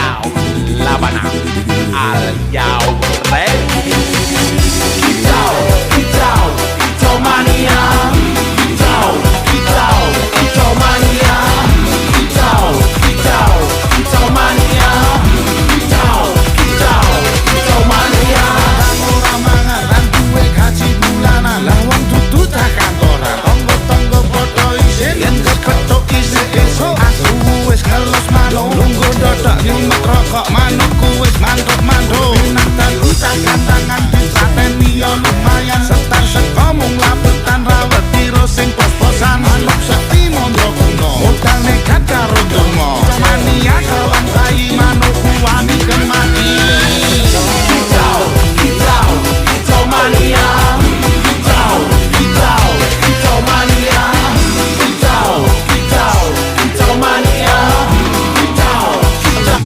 La Habana, al Yao Rey. Quitao mania. Quitao mania. Quitao mania. Quitao mania. Ora mangaran duwe gaji bulanan lah wong dudu tak kantoran tonggo-tonggo padha isin yen kepethuk isih esuk aku wis ngelos manuk lungguh dodak nyumet rokok manuk